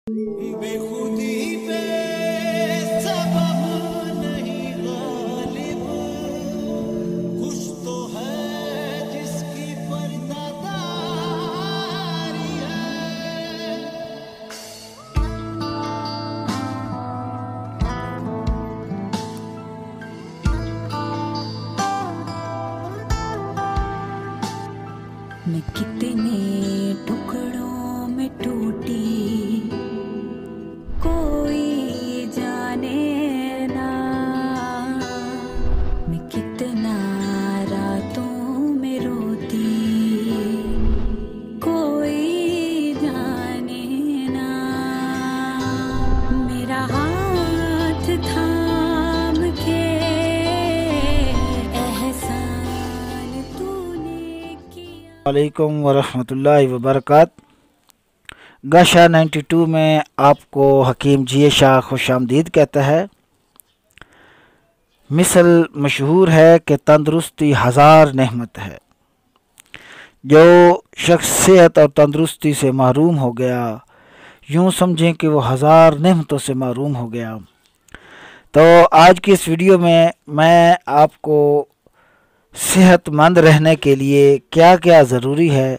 बेखुदी पे सबब नहीं गालिब, कुछ तो है जिसकी पर्दादारी है। मैं कितने टुकड़ों में टूटी, कोई जाने ना। मैं कितना रातों में रोती, कोई जाने ना। मेरा हाथ थाम के एहसान तूने किया। वालेकुम वरहमतुल्लाहि वबरकातुहू। गाशा 92 में आपको हकीम जी शाह खुश आमदीद कहता है। मिसल मशहूर है कि तंदुरुस्ती हज़ार नेमत है। जो शख्स सेहत और तंदुरुस्ती से महरूम हो गया, यूँ समझें कि वो हज़ार नेमतों से महरूम हो गया। तो आज की इस वीडियो में मैं आपको सेहतमंद रहने के लिए क्या क्या ज़रूरी है,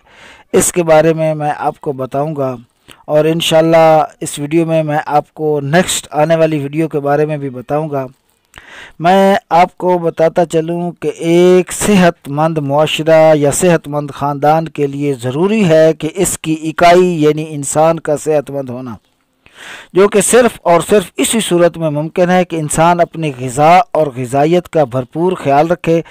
इसके बारे में मैं आपको बताऊंगा। और इंशाल्लाह इस वीडियो में मैं आपको नेक्स्ट आने वाली वीडियो के बारे में भी बताऊंगा। मैं आपको बताता चलूं कि एक सेहतमंद मुआशरा या सेहतमंद ख़ानदान के लिए ज़रूरी है कि इसकी इकाई यानी इंसान का सेहतमंद होना, जो कि सिर्फ़ और सिर्फ इसी सूरत में मुमकिन है कि इंसान अपनी ग़िज़ा और ग़िज़ाइयत का भरपूर ख्याल रखे,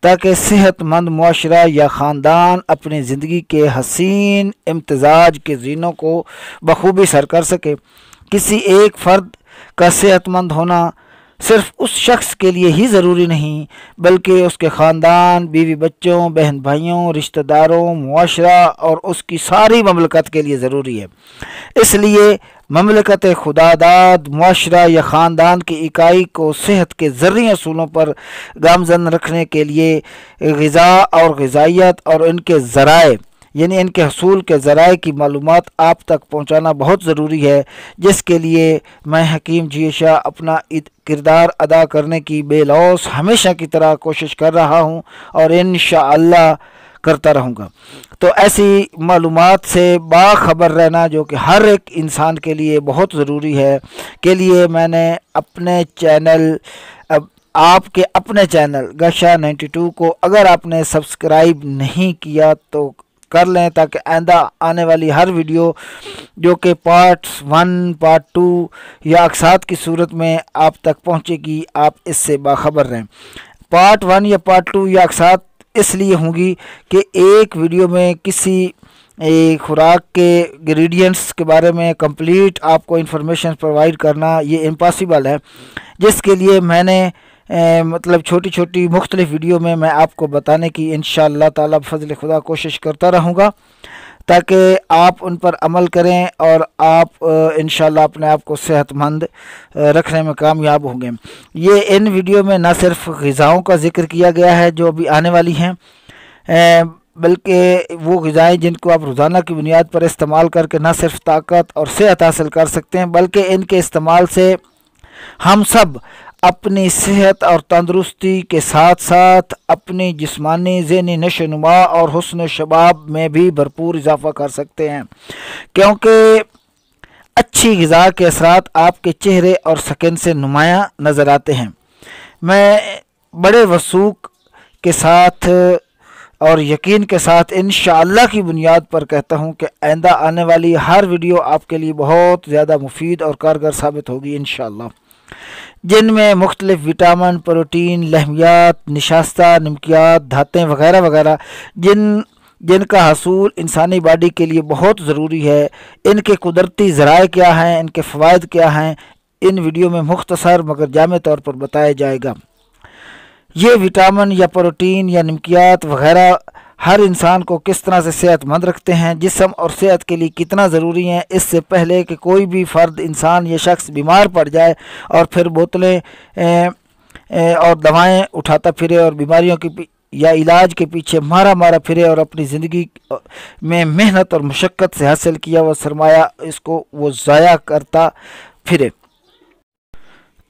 ताकि सेहतमंद मुआशरा या ख़ानदान अपनी ज़िंदगी के हसीन इम्तिज़ाज के ज़ीनों को बखूबी सर कर सके। किसी एक फ़र्द का सेहतमंद होना सिर्फ़ उस शख्स के लिए ही ज़रूरी नहीं, बल्कि उसके ख़ानदान, बीवी बच्चों, बहन भाइयों, रिश्तेदारों, मुआशरा और उसकी सारी ममलकत के लिए ज़रूरी है। इसलिए ममलकत खुदादाद मुआशरा या ख़ानदान की इकाई को सेहत के ज़रूरी असूलों पर गामज़न रखने के लिए ग़िज़ा और ग़िज़ाइयत और इनके ज़राए यानी इनके हसूल के ज़राए की मालूमात आप तक पहुँचाना बहुत ज़रूरी है, जिसके लिए मैं हकीम जी शाह अपना किरदार अदा करने की बेलौस हमेशा की तरह कोशिश कर रहा हूँ और इंशाअल्लाह करता रहूँगा। तो ऐसी मालूमात से बाखबर रहना, जो कि हर एक इंसान के लिए बहुत ज़रूरी है, के लिए मैंने अपने चैनल आपके अपने चैनल गाशा 92 को अगर आपने सब्सक्राइब नहीं किया तो कर लें, ताकि आइंदा आने वाली हर वीडियो जो कि पार्ट 1, पार्ट 2 या अक्सात की सूरत में आप तक पहुंचेगी, आप इससे बाखबर रहें। पार्ट 1 या पार्ट 2 या अक्सात इसलिए होंगी कि एक वीडियो में किसी खुराक के इंग्रेडिएंट्स के बारे में कंप्लीट आपको इंफॉर्मेशन प्रोवाइड करना ये इम्पॉसिबल है, जिसके लिए मैंने मतलब छोटी छोटी मुख्तलिफ वीडियो में मैं आपको बताने की इंशाअल्लाह ताला फजल खुदा कोशिश करता रहूँगा, ताकि आप उन पर अमल करें और आप इंशाअल्लाह अपने आप को सेहतमंद रखने में कामयाब होंगे। ये इन वीडियो में न सिर्फ ग़िज़ाओं का ज़िक्र किया गया है जो अभी आने वाली हैं, बल्कि वो ग़िज़ाएँ जिनको आप रोज़ाना की बुनियाद पर इस्तेमाल करके न सिर्फ ताकत और सेहत हासिल कर सकते हैं, बल्कि इनके इस्तेमाल से हम सब अपनी सेहत और तंदुरुस्ती के साथ साथ अपनी जिस्मानी ज़हनी नशोनुमा और हुस्न शबाब में भी भरपूर इजाफ़ा कर सकते हैं, क्योंकि अच्छी ग़िज़ा के असरात आपके चेहरे और स्किन से नुमायाँ नज़र आते हैं। मैं बड़े वसूख के साथ और यकीन के साथ इंशाअल्लाह की बुनियाद पर कहता हूँ कि आइंदा आने वाली हर वीडियो आपके लिए बहुत ज़्यादा मुफीद और कारगर साबित होगी इंशाअल्लाह, जिनमें मुख्तलिफ विटामिन, प्रोटीन, लहमियात, निशास्ता, नमकियात, धातें वगैरह वगैरह जिनका हसूल इंसानी बॉडी के लिए बहुत ज़रूरी है, इनके कुदरती ज़राए क्या हैं, इनके फ़वाइद क्या हैं, इन वीडियो में मुख्तसर मगर जामे तौर पर बताया जाएगा। ये विटामिन या प्रोटीन या नमकियात वगैरह हर इंसान को किस तरह से सेहतमंद रखते हैं, जिस्म और सेहत के लिए कितना ज़रूरी हैं, इससे पहले कि कोई भी फ़र्द, इंसान या शख्स बीमार पड़ जाए और फिर बोतलें और दवाएं उठाता फिरे और बीमारियों की या इलाज के पीछे मारा मारा फिरे और अपनी ज़िंदगी में मेहनत और मशक्क़त से हासिल किया हुआ सरमाया इसको वो ज़ाया करता फिरे।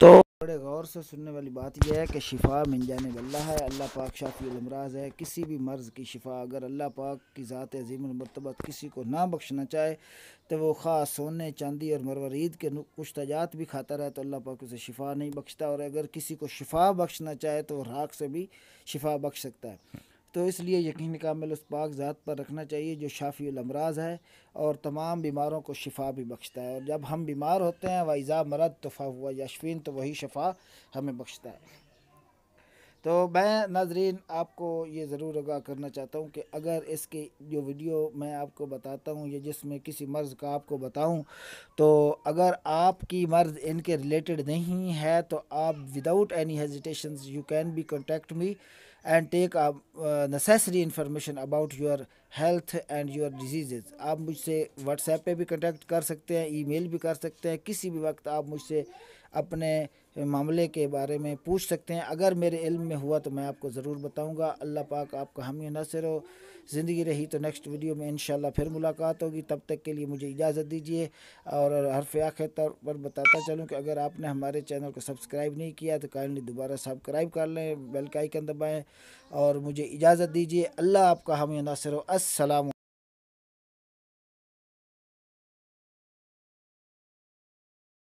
तो बड़े गौर से सुनने वाली बात यह है कि शिफा मिन जानिब अल्लाह है। अल्लाह पाक शाफिउल अमराज है। किसी भी मर्ज़ की शिफा अगर अल्लाह पाक की ज़ात अज़ीमुल मर्तबत किसी को ना बख्शना चाहे तो वो ख़ास सोने चांदी और मरवरीद के कुछ तजात भी खाता रहे तो अल्लाह पाक उसे शिफा नहीं बख्शता, और अगर किसी को शिफा बख्शना चाहे तो वो राख से भी शिफा बख्श सकता है। तो इसलिए यकीन कामिल उस पाक ज़ात पर रखना चाहिए जो शाफिउल अमराज है और तमाम बीमारों को शिफा भी बख्शता है। और जब हम बीमार होते हैं वइज़ा मरद तो फ़हुवा यशफ़ीन, तो वही शिफा हमें बख्शता है। तो मैं नाज़रीन आपको ये ज़रूर आगाह करना चाहता हूँ कि अगर इसकी जो वीडियो मैं आपको बताता हूँ या जिसमें किसी मर्ज़ का आपको बताऊँ, तो अगर आपकी मर्ज़ इनके रिलेटेड नहीं है तो आप without any hesitation you can be contact me and take necessary information about your health and your disease. आप मुझसे व्हाट्सएप पे भी कॉन्टेक्ट कर सकते हैं, ईमेल भी कर सकते हैं, किसी भी वक्त आप मुझसे अपने मामले के बारे में पूछ सकते हैं। अगर मेरे इल्म में हुआ तो मैं आपको ज़रूर बताऊंगा। अल्लाह पाक आपका हामी नासिर हो। ज़िंदगी रही तो नेक्स्ट वीडियो में इंशाल्लाह फिर मुलाकात होगी। तब तक के लिए मुझे इजाज़त दीजिए। और हरफ आखिर तौर पर बताता चलूँ कि अगर आपने हमारे चैनल को सब्सक्राइब नहीं किया तो काइंडली दोबारा सब्सक्राइब कर लें, बेल का आइकन दबाएँ और मुझे इजाज़त दीजिए। अल्लाह आपका हामी नासिर हो। अस्सलाम।